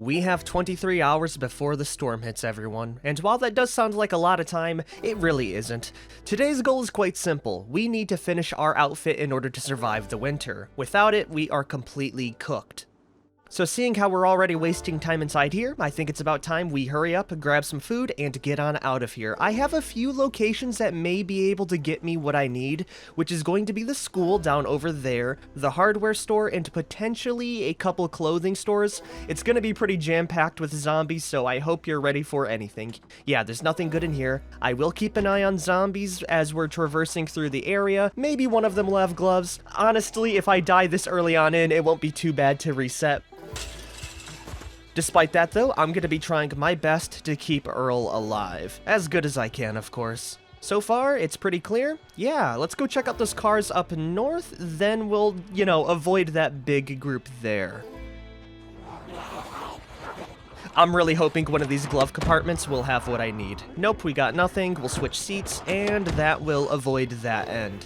We have 23 hours before the storm hits, everyone, and while that does sound like a lot of time, it really isn't. Today's goal is quite simple. We need to finish our outfit in order to survive the winter. Without it, we are completely cooked. So seeing how we're already wasting time inside here, I think it's about time we hurry up, grab some food, and get on out of here. I have a few locations that may be able to get me what I need, which is going to be the school down over there, the hardware store, and potentially a couple clothing stores. It's going to be pretty jam-packed with zombies, so I hope you're ready for anything. Yeah, there's nothing good in here. I will keep an eye on zombies as we're traversing through the area. Maybe one of them will have gloves. Honestly, if I die this early on in, it won't be too bad to reset. Despite that though, I'm going to be trying my best to keep Earl alive. As good as I can, of course. So far, it's pretty clear. Yeah, let's go check out those cars up north, then we'll, avoid that big group there. I'm really hoping one of these glove compartments will have what I need. Nope, we got nothing. We'll switch seats, and that will avoid that end.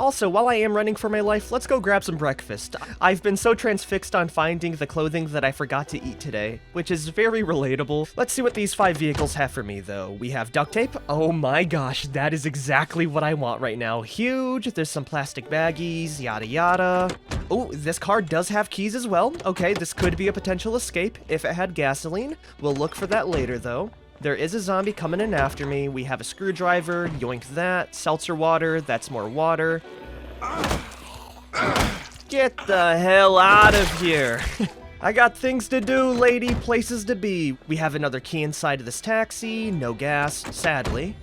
Also, while I am running for my life, let's go grab some breakfast. I've been so transfixed on finding the clothing that I forgot to eat today, which is very relatable. Let's see what these 5 vehicles have for me, though. We have duct tape. Oh my gosh, that is exactly what I want right now. Huge. There's some plastic baggies, yada yada. Oh, this car does have keys as well. Okay, this could be a potential escape if it had gasoline. We'll look for that later, though. There is a zombie coming in after me. We have a screwdriver, yoink that, seltzer water, that's more water. Get the hell out of here. I got things to do, lady, places to be. We have another key inside of this taxi, no gas, sadly.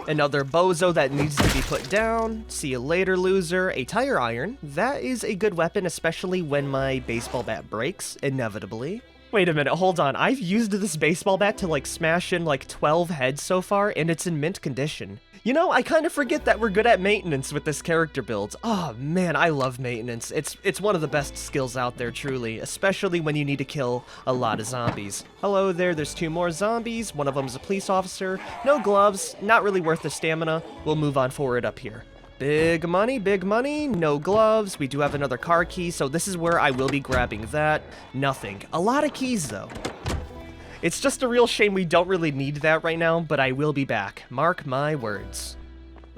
Another bozo that needs to be put down. See you later, loser. A tire iron. That is a good weapon, especially when my baseball bat breaks, inevitably. Wait a minute, hold on. I've used this baseball bat to, smash in, 12 heads so far, and it's in mint condition. You know, I kind of forget that we're good at maintenance with this character build. Oh, man, I love maintenance. It's one of the best skills out there, truly, especially when you need to kill a lot of zombies. Hello there, there's 2 more zombies. One of them's a police officer. No gloves, not really worth the stamina. We'll move on forward up here. Big money, no gloves. We do have another car key, so this is where I will be grabbing that. Nothing. A lot of keys, though. It's just a real shame we don't really need that right now, but I will be back. Mark my words.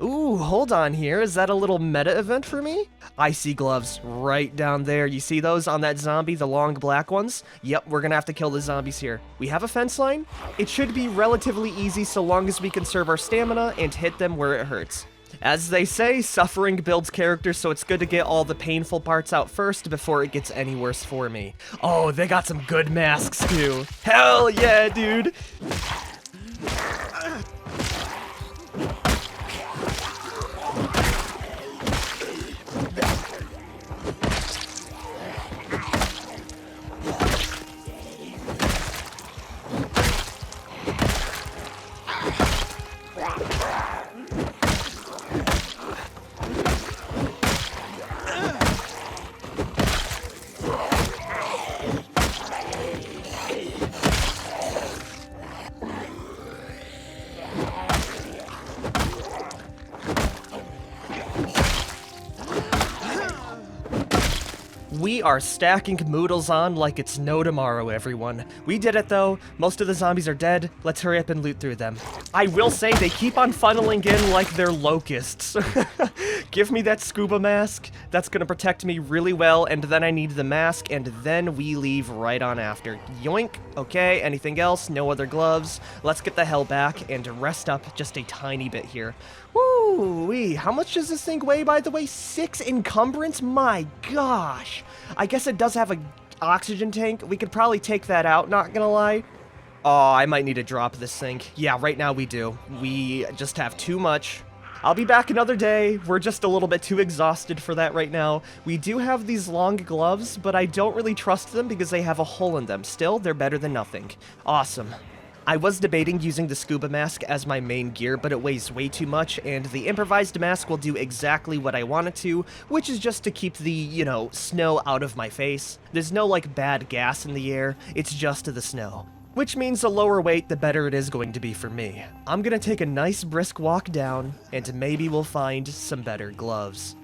Ooh, hold on here. Is that a little meta event for me? I see gloves right down there. You see those on that zombie, the long black ones? Yep, we're gonna have to kill the zombies here. We have a fence line. It should be relatively easy so long as we conserve our stamina and hit them where it hurts. As they say, suffering builds character, so it's good to get all the painful parts out first before it gets any worse for me. Oh, they got some good masks, too. Hell yeah, dude! We are stacking Moodles on like it's no tomorrow, everyone. We did it, though. Most of the zombies are dead. Let's hurry up and loot through them. I will say they keep on funneling in like they're locusts. Give me that scuba mask. That's gonna protect me really well, and then I need the mask, and then we leave right on after. Yoink. Okay, anything else? No other gloves. Let's get the hell back and rest up just a tiny bit here. Woo-wee. How much does this thing weigh, by the way? 6 encumbrance? My gosh. I guess it does have a oxygen tank. We could probably take that out, not gonna lie. Oh, I might need to drop this thing. Yeah, right now we do. We just have too much. I'll be back another day. We're just a little bit too exhausted for that right now. We do have these long gloves, but I don't really trust them because they have a hole in them. Still, they're better than nothing. Awesome. I was debating using the scuba mask as my main gear, but it weighs way too much, and the improvised mask will do exactly what I want it to, which is just to keep the, snow out of my face. There's no, bad gas in the air, it's just the snow. Which means the lower weight, the better it is going to be for me. I'm gonna take a nice brisk walk down, and maybe we'll find some better gloves.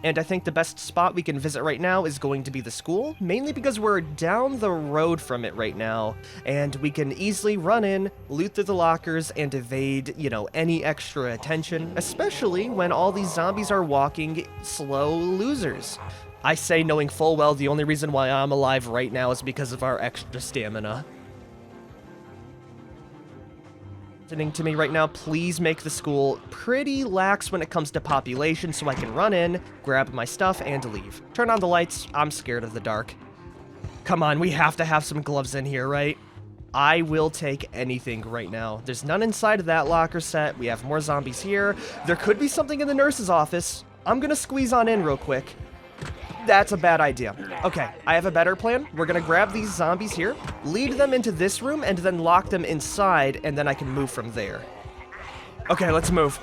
And I think the best spot we can visit right now is going to be the school, mainly because we're down the road from it right now, and we can easily run in, loot through the lockers, and evade, you know, any extra attention, especially when all these zombies are walking slow losers. I say knowing full well the only reason why I'm alive right now is because of our extra stamina. Listening to me right now, please make the school pretty lax when it comes to population so I can run in, grab my stuff, and leave. Turn on the lights. I'm scared of the dark. Come on, we have to have some gloves in here, right? I will take anything right now. There's none inside of that locker set. We have more zombies here. There could be something in the nurse's office. I'm gonna squeeze on in real quick. That's a bad idea. Okay, I have a better plan. We're gonna grab these zombies here, lead them into this room, and then lock them inside, and then I can move from there. Okay, let's move.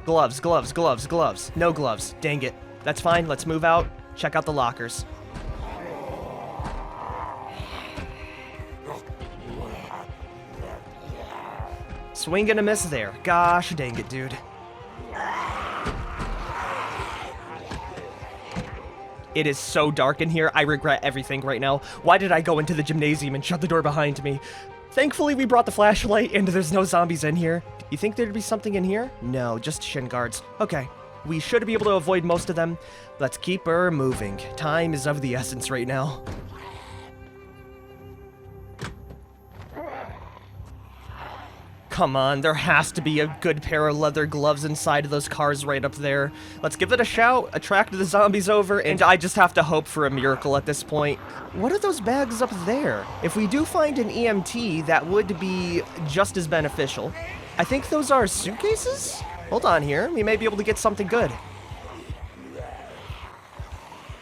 Gloves, gloves, gloves, gloves. No gloves. Dang it. That's fine. Let's move out. Check out the lockers. Swing and a miss there. Gosh dang it, dude. It is so dark in here, I regret everything right now. Why did I go into the gymnasium and shut the door behind me? Thankfully, we brought the flashlight and there's no zombies in here. You think there'd be something in here? No, just shin guards. Okay, we should be able to avoid most of them. Let's keep her moving. Time is of the essence right now. Come on, there has to be a good pair of leather gloves inside of those cars right up there. Let's give it a shout, attract the zombies over, and I just have to hope for a miracle at this point. What are those bags up there? If we do find an EMT, that would be just as beneficial. I think those are suitcases? Hold on here, we may be able to get something good.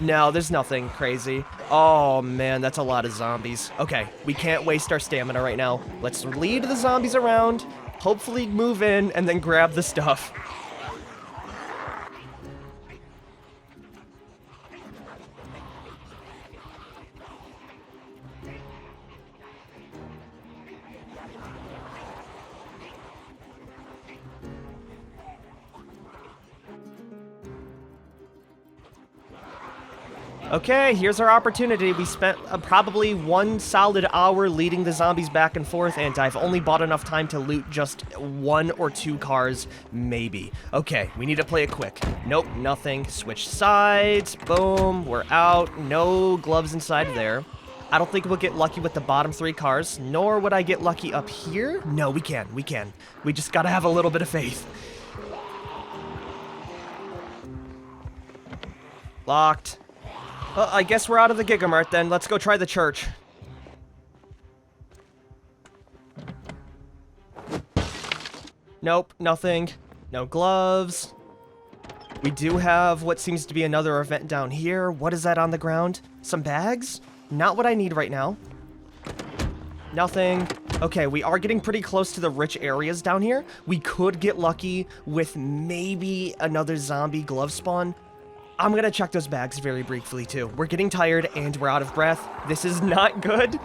No, there's nothing crazy. Oh man, that's a lot of zombies. Okay, we can't waste our stamina right now. Let's lead the zombies around, hopefully move in, and then grab the stuff. Okay, here's our opportunity. We spent probably 1 solid hour leading the zombies back and forth, and I've only bought enough time to loot just 1 or 2 cars, maybe. Okay, we need to play it quick. Nope, nothing. Switch sides. Boom, we're out. No gloves inside there. I don't think we'll get lucky with the bottom 3 cars, nor would I get lucky up here. No, we can. We just gotta have a little bit of faith. Locked. Well, I guess we're out of the Gigamart then. Let's go try the church. Nope, nothing. No gloves. We do have what seems to be another event down here. What is that on the ground? Some bags? Not what I need right now. Nothing. Okay, we are getting pretty close to the rich areas down here. We could get lucky with maybe another zombie glove spawn. I'm gonna check those bags very briefly too. We're getting tired and we're out of breath. This is not good.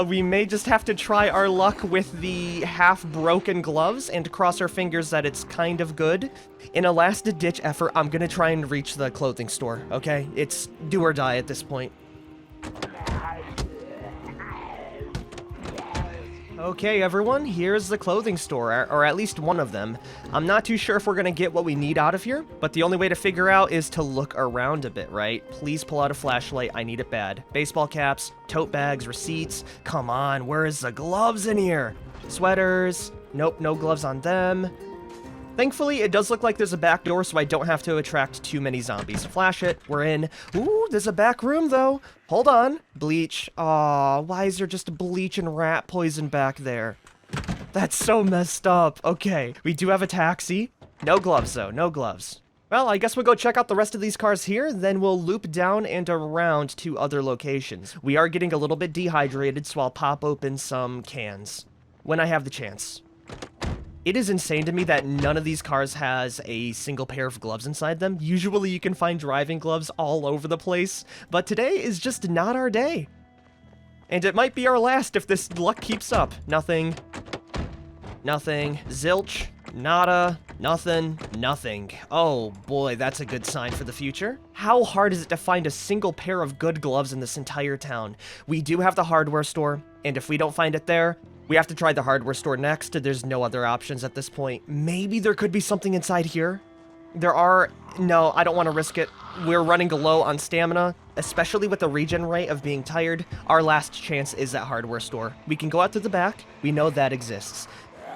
We may just have to try our luck with the half-broken gloves and cross our fingers that it's kind of good. In a last-ditch effort, I'm gonna try and reach the clothing store, okay? It's do or die at this point. Okay, everyone, here's the clothing store, or at least one of them. I'm not too sure if we're gonna get what we need out of here, but the only way to figure out is to look around a bit, right? Please pull out a flashlight, I need it bad. Baseball caps, tote bags, receipts. Come on, where is the gloves in here? Sweaters. Nope, no gloves on them. Thankfully, it does look like there's a back door, so I don't have to attract too many zombies. Flash it, we're in. Ooh, there's a back room, though. Hold on. Bleach. Aw, why is there just bleach and rat poison back there? That's so messed up. Okay, we do have a taxi. No gloves, though. No gloves. Well, I guess we'll go check out the rest of these cars here, then we'll loop down and around to other locations. We are getting a little bit dehydrated, so I'll pop open some cans when I have the chance. It is insane to me that none of these cars has a single pair of gloves inside them. Usually you can find driving gloves all over the place, but today is just not our day. And it might be our last if this luck keeps up. Nothing. Nothing. Zilch. Nada, nothing, nothing. Oh boy, that's a good sign for the future. How hard is it to find a single pair of good gloves in this entire town? We do have the hardware store, and if we don't find it there, we have to try the hardware store next. There's no other options at this point. Maybe there could be something inside here? No, I don't want to risk it. We're running low on stamina, especially with the regen rate of being tired. Our last chance is that hardware store. We can go out to the back. We know that exists.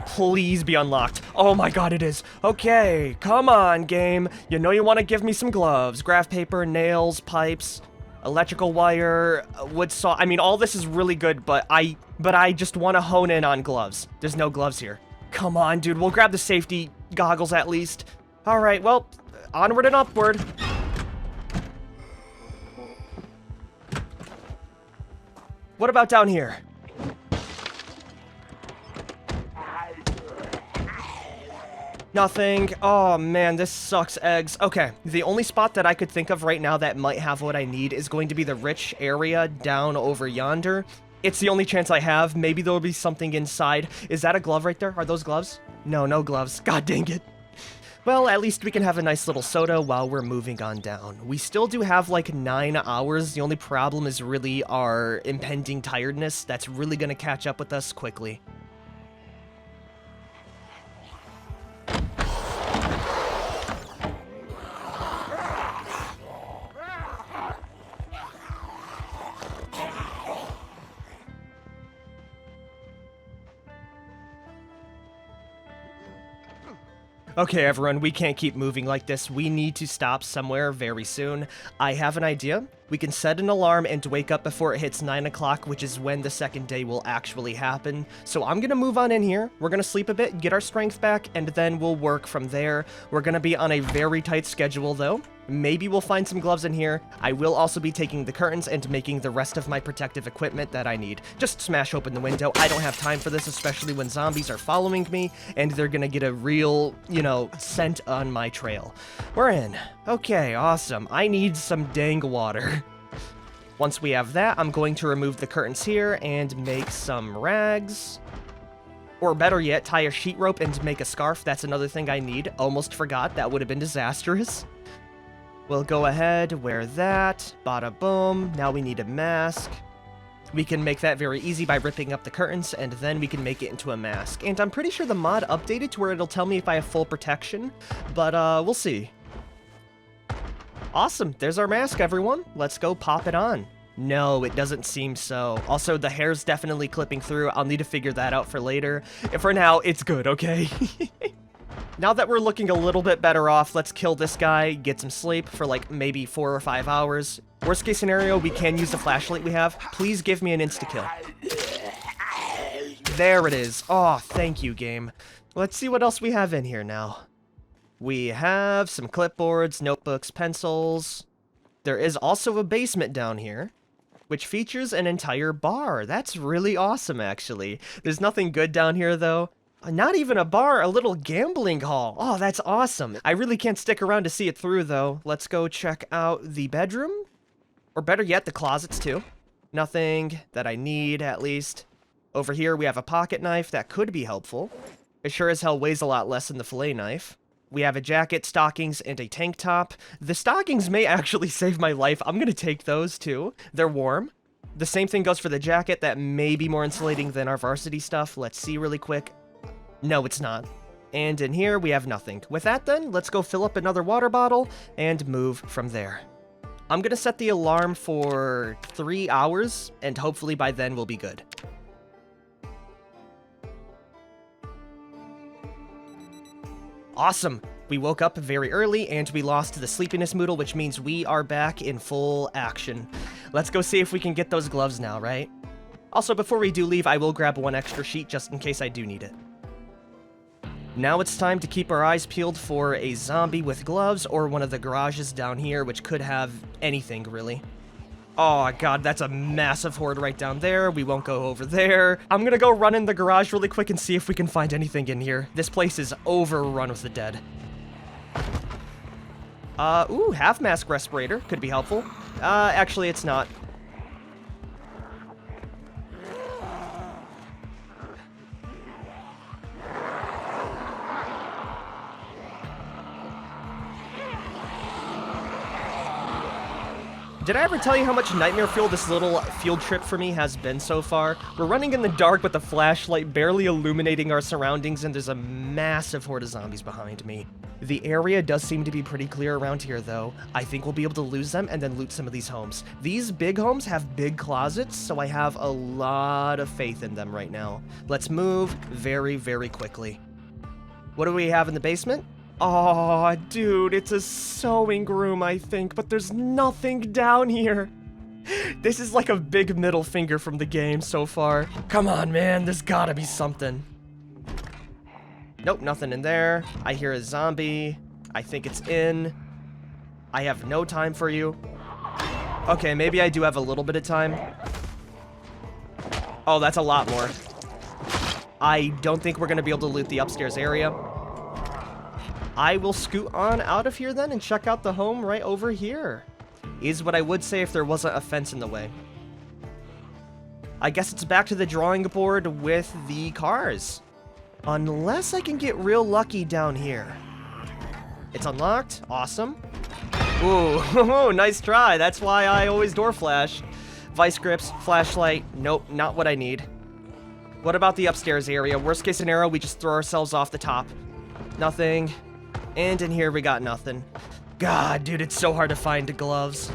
Please be unlocked. Oh my god, it is. Okay, come on, game. You know you want to give me some gloves. Graph paper, nails, pipes, electrical wire, wood saw. I mean, all this is really good, but I just want to hone in on gloves. There's no gloves here. Come on, dude. We'll grab the safety goggles at least. All right, well, onward and upward. What about down here? Nothing. Oh man, this sucks eggs. Okay, the only spot that I could think of right now that might have what I need is going to be the rich area down over yonder. It's the only chance I have. Maybe there'll be something inside. Is that a glove right there? Are those gloves? No, no gloves. God dang it. Well, at least we can have a nice little soda while we're moving on down. We still do have like 9 hours. The only problem is really our impending tiredness. That's really gonna catch up with us quickly. Okay, everyone, we can't keep moving like this. We need to stop somewhere very soon. I have an idea. We can set an alarm and wake up before it hits 9 o'clock, which is when the second day will actually happen. So I'm gonna move on in here. We're gonna sleep a bit, get our strength back, and then we'll work from there. We're gonna be on a very tight schedule, though. Maybe we'll find some gloves in here. I will also be taking the curtains and making the rest of my protective equipment that I need. Just smash open the window. I don't have time for this, especially when zombies are following me, and they're gonna get a real, scent on my trail. We're in. Okay, awesome. I need some dang water. Once we have that, I'm going to remove the curtains here and make some rags. Or better yet, tie a sheet rope and make a scarf. That's another thing I need. Almost forgot. That would have been disastrous. We'll go ahead, wear that. Bada boom. Now we need a mask. We can make that very easy by ripping up the curtains, and then we can make it into a mask. And I'm pretty sure the mod updated to where it'll tell me if I have full protection, but we'll see. Awesome, there's our mask, everyone. Let's go pop it on. No, it doesn't seem so. Also, the hair's definitely clipping through. I'll need to figure that out for later. And for now, it's good, okay? Now that we're looking a little bit better off, let's kill this guy, get some sleep for like maybe 4 or 5 hours. Worst case scenario, we can use the flashlight we have. Please give me an insta-kill. There it is. Oh, thank you, game. Let's see what else we have in here now. We have some clipboards, notebooks, pencils. There is also a basement down here, which features an entire bar. That's really awesome, actually. There's nothing good down here, though. Not even a bar, a little gambling hall. Oh, that's awesome. I really can't stick around to see it through, though. Let's go check out the bedroom. Or better yet, the closets, too. Nothing that I need, at least. Over here, we have a pocket knife that could be helpful. It sure as hell weighs a lot less than the fillet knife. We have a jacket, stockings, and a tank top. The stockings may actually save my life. I'm gonna take those, too. They're warm. The same thing goes for the jacket. That may be more insulating than our varsity stuff. Let's see really quick. No, it's not. And in here, we have nothing. With that, then, let's go fill up another water bottle and move from there. I'm gonna set the alarm for 3 hours, and hopefully by then we'll be good. Awesome! We woke up very early, and we lost the sleepiness moodle, which means we are back in full action. Let's go see if we can get those gloves now, right? Also, before we do leave, I will grab one extra sheet just in case I do need it. Now it's time to keep our eyes peeled for a zombie with gloves, or one of the garages down here, which could have anything, really. Oh god, that's a massive horde right down there. We won't go over there. I'm gonna go run in the garage really quick and see if we can find anything in here. This place is overrun with the dead. Ooh, half-mask respirator. Could be helpful. Actually, it's not. Did I ever tell you how much nightmare fuel this little field trip for me has been so far? We're running in the dark with the flashlight barely illuminating our surroundings, and there's a massive horde of zombies behind me. The area does seem to be pretty clear around here, though. I think we'll be able to lose them and then loot some of these homes. These big homes have big closets, so I have a lot of faith in them right now. Let's move very, very quickly. What do we have in the basement? Oh, dude, it's a sewing room, I think, but there's nothing down here. This is like a big middle finger from the game so far. Come on, man, there's gotta be something. Nope, nothing in there. I hear a zombie. I think it's in. I have no time for you. Okay, maybe I do have a little bit of time. Oh, that's a lot more. I don't think we're gonna be able to loot the upstairs area. I will scoot on out of here then and check out the home right over here. Is what I would say if there wasn't a fence in the way. I guess it's back to the drawing board with the cars. Unless I can get real lucky down here. It's unlocked. Awesome. Ooh, nice try. That's why I always door flash. Vice grips, flashlight. Nope, not what I need. What about the upstairs area? Worst case scenario, we just throw ourselves off the top. Nothing. And in here, we got nothing. God, dude, it's so hard to find gloves.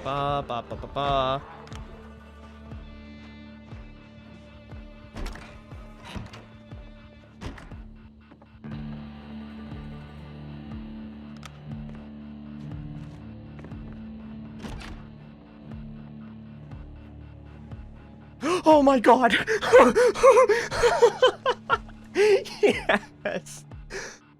Ba ba ba ba ba. Oh my god! Yes!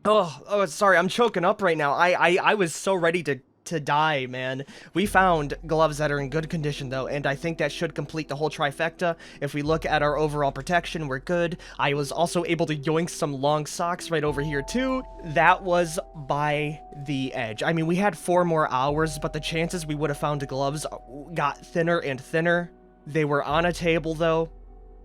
Oh, sorry, I'm choking up right now. I was so ready to die, man. We found gloves that are in good condition, though, and I think that should complete the whole trifecta. If we look at our overall protection, we're good. I was also able to yoink some long socks right over here, too. That was by the edge. I mean, we had 4 more hours, but the chances we would have found gloves got thinner and thinner. They were on a table, though.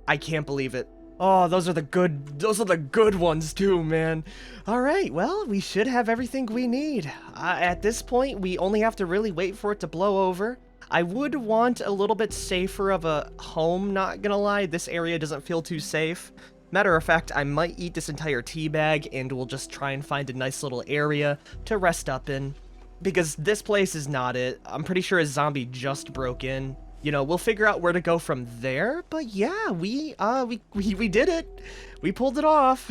I can't believe it. Oh, those are the good ones too, man. All right, well, we should have everything we need. At this point, we only have to really wait for it to blow over. I would want a little bit safer of a home, not gonna lie. This area doesn't feel too safe. Matter of fact, I might eat this entire tea bag and we'll just try and find a nice little area to rest up in. Because this place is not it. I'm pretty sure a zombie just broke in. You know, we'll figure out where to go from there, but yeah, we did it. We pulled it off.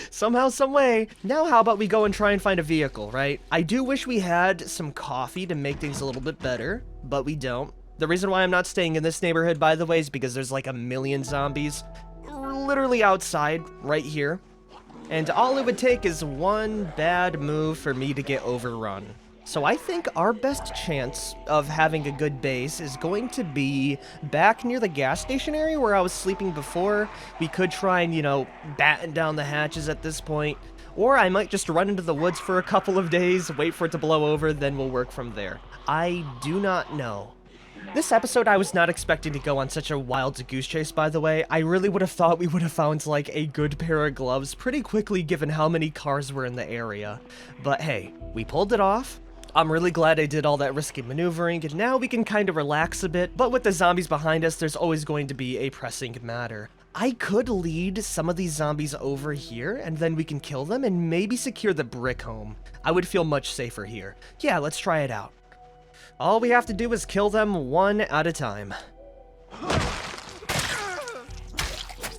Somehow, some way. Now how about we go and try and find a vehicle, right? I do wish we had some coffee to make things a little bit better, but we don't. The reason why I'm not staying in this neighborhood, by the way, is because there's like a million zombies literally outside right here. And all it would take is one bad move for me to get overrun. So I think our best chance of having a good base is going to be back near the gas station area where I was sleeping before. We could try and, you know, batten down the hatches at this point. Or I might just run into the woods for a couple of days, wait for it to blow over, then we'll work from there. I do not know. This episode, I was not expecting to go on such a wild goose chase, by the way. I really would have thought we would have found, like, a good pair of gloves pretty quickly given how many cars were in the area. But hey, we pulled it off. I'm really glad I did all that risky maneuvering, and now we can kind of relax a bit, but with the zombies behind us, there's always going to be a pressing matter. I could lead some of these zombies over here, and then we can kill them and maybe secure the brick home. I would feel much safer here. Yeah, let's try it out. All we have to do is kill them one at a time.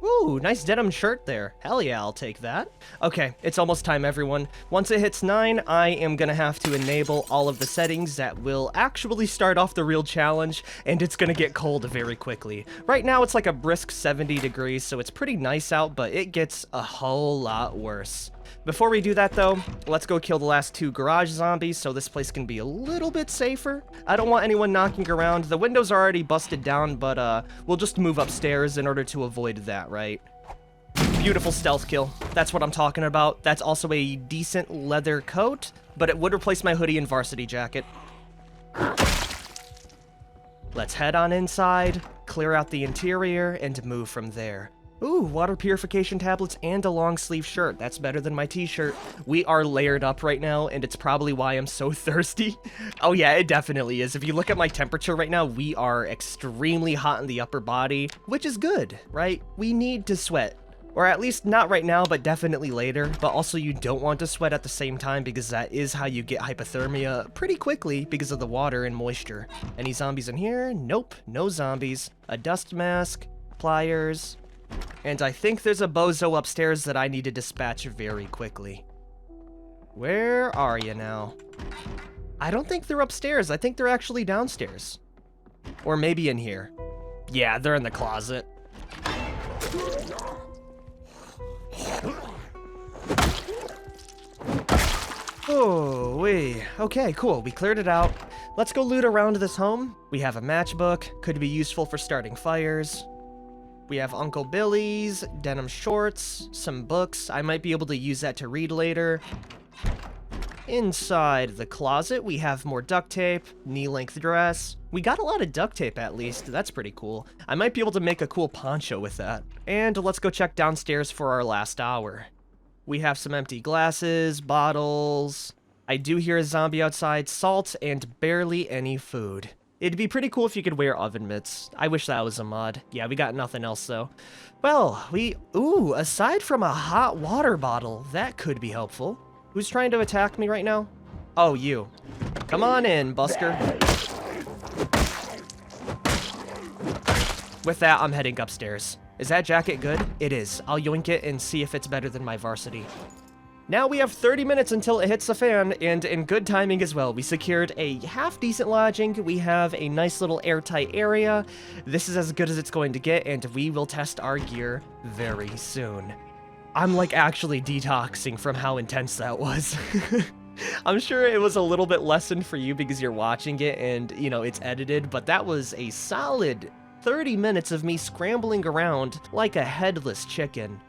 Ooh, nice denim shirt there. Hell yeah, I'll take that. Okay, it's almost time, everyone. Once it hits 9, I am gonna have to enable all of the settings that will actually start off the real challenge, and it's gonna get cold very quickly. Right now, it's like a brisk 70 degrees, so it's pretty nice out, but it gets a whole lot worse. Before we do that, though, let's go kill the last 2 garage zombies so this place can be a little bit safer. I don't want anyone knocking around. The windows are already busted down, but we'll just move upstairs in order to avoid that, right? Beautiful stealth kill. That's what I'm talking about. That's also a decent leather coat, but it would replace my hoodie and varsity jacket. Let's head on inside, clear out the interior, and move from there. Ooh, water purification tablets and a long sleeve shirt. That's better than my t-shirt. We are layered up right now, and it's probably why I'm so thirsty. Oh yeah, it definitely is. If you look at my temperature right now, we are extremely hot in the upper body, which is good, right? We need to sweat. Or at least not right now, but definitely later. But also you don't want to sweat at the same time because that is how you get hypothermia pretty quickly because of the water and moisture. Any zombies in here? Nope, no zombies. A dust mask, pliers, and I think there's a bozo upstairs that I need to dispatch very quickly. Where are you now? I don't think they're upstairs. I think they're actually downstairs. Or maybe in here. Yeah, they're in the closet. Oh, okay, cool. We cleared it out. Let's go loot around this home. We have a matchbook. Could be useful for starting fires. We have Uncle Billy's, denim shorts, some books. I might be able to use that to read later. Inside the closet, we have more duct tape, knee-length dress. We got a lot of duct tape, at least. That's pretty cool. I might be able to make a cool poncho with that. And let's go check downstairs for our last hour. We have some empty glasses, bottles. I do hear a zombie outside, salt, and barely any food. It'd be pretty cool if you could wear oven mitts. I wish that was a mod. Yeah, we got nothing else, though. Well, ooh, aside from a hot water bottle, that could be helpful. Who's trying to attack me right now? Oh, you. Come on in, Buster. With that, I'm heading upstairs. Is that jacket good? It is. I'll yoink it and see if it's better than my varsity. Now we have 30 minutes until it hits the fan, and in good timing as well. We secured a half-decent lodging. We have a nice little airtight area. This is as good as it's going to get, and we will test our gear very soon. I'm like actually detoxing from how intense that was. I'm sure it was a little bit lessened for you because you're watching it and, you know, it's edited, but that was a solid 30 minutes of me scrambling around like a headless chicken.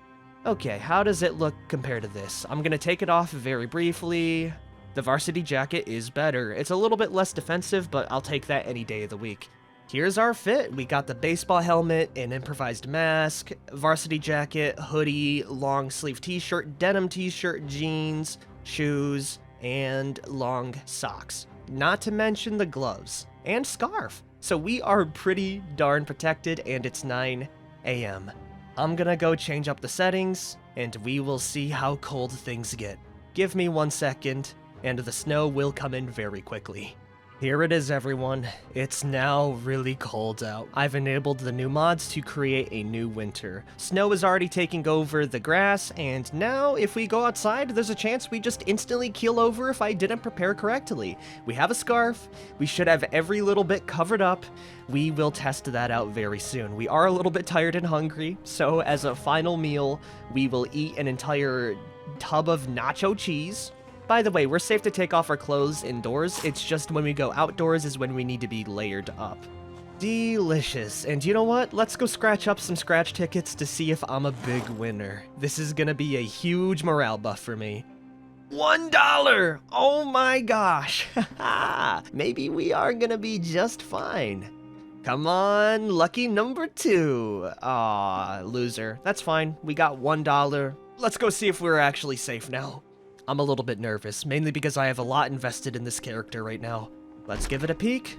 Okay, how does it look compared to this? I'm gonna take it off very briefly. The varsity jacket is better. It's a little bit less defensive, but I'll take that any day of the week. Here's our fit. We got the baseball helmet, an improvised mask, varsity jacket, hoodie, long sleeve t-shirt, denim t-shirt, jeans, shoes, and long socks. Not to mention the gloves and scarf. So we are pretty darn protected, and it's 9 a.m. I'm gonna go change up the settings, and we will see how cold things get. Give me 1 second, and the snow will come in very quickly. Here it is, everyone. It's now really cold out. I've enabled the new mods to create a new winter. Snow is already taking over the grass, and now if we go outside, there's a chance we just instantly keel over if I didn't prepare correctly. We have a scarf. We should have every little bit covered up. We will test that out very soon. We are a little bit tired and hungry, so as a final meal, we will eat an entire tub of nacho cheese. By the way, we're safe to take off our clothes indoors. It's just when we go outdoors is when we need to be layered up. Delicious. And you know what? Let's go scratch up some scratch tickets to see if I'm a big winner. This is gonna be a huge morale buff for me. $1! Oh my gosh. Maybe we are gonna be just fine. Come on, lucky number 2. Aw, loser. That's fine. We got $1. Let's go see if we're actually safe now. I'm a little bit nervous, mainly because I have a lot invested in this character right now. Let's give it a peek.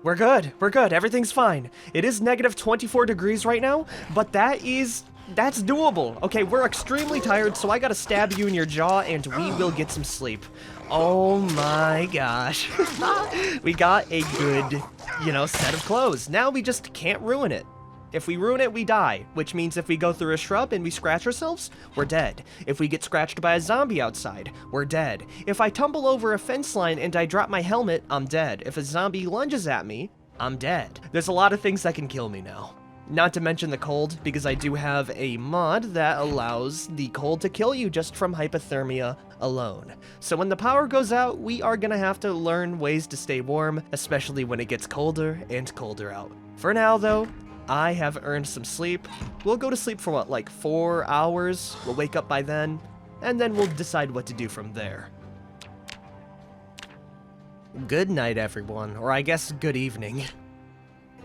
We're good, everything's fine. It is negative 24 degrees right now, but that's doable. Okay, we're extremely tired, so I gotta stab you in your jaw and we will get some sleep. Oh my gosh. We got a good, set of clothes. Now we just can't ruin it. If we ruin it, we die, which means if we go through a shrub and we scratch ourselves, we're dead. If we get scratched by a zombie outside, we're dead. If I tumble over a fence line and I drop my helmet, I'm dead. If a zombie lunges at me, I'm dead. There's a lot of things that can kill me now. Not to mention the cold, because I do have a mod that allows the cold to kill you just from hypothermia alone. So when the power goes out, we are gonna have to learn ways to stay warm, especially when it gets colder and colder out. For now, though, I have earned some sleep. We'll go to sleep for what, like 4 hours? We'll wake up by then, and then we'll decide what to do from there. Good night, everyone, or I guess good evening.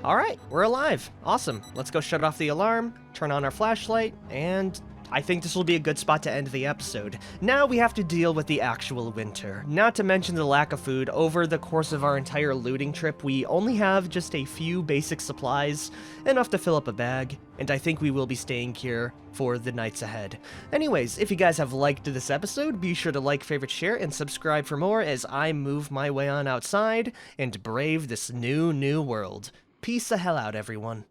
Alright, we're alive. Awesome. Let's go shut off the alarm, turn on our flashlight, and I think this will be a good spot to end the episode. Now we have to deal with the actual winter. Not to mention the lack of food. Over the course of our entire looting trip, we only have just a few basic supplies, enough to fill up a bag, and I think we will be staying here for the nights ahead. Anyways, if you guys have liked this episode, be sure to like, favorite, share, and subscribe for more as I move my way on outside and brave this new world. Peace the hell out, everyone.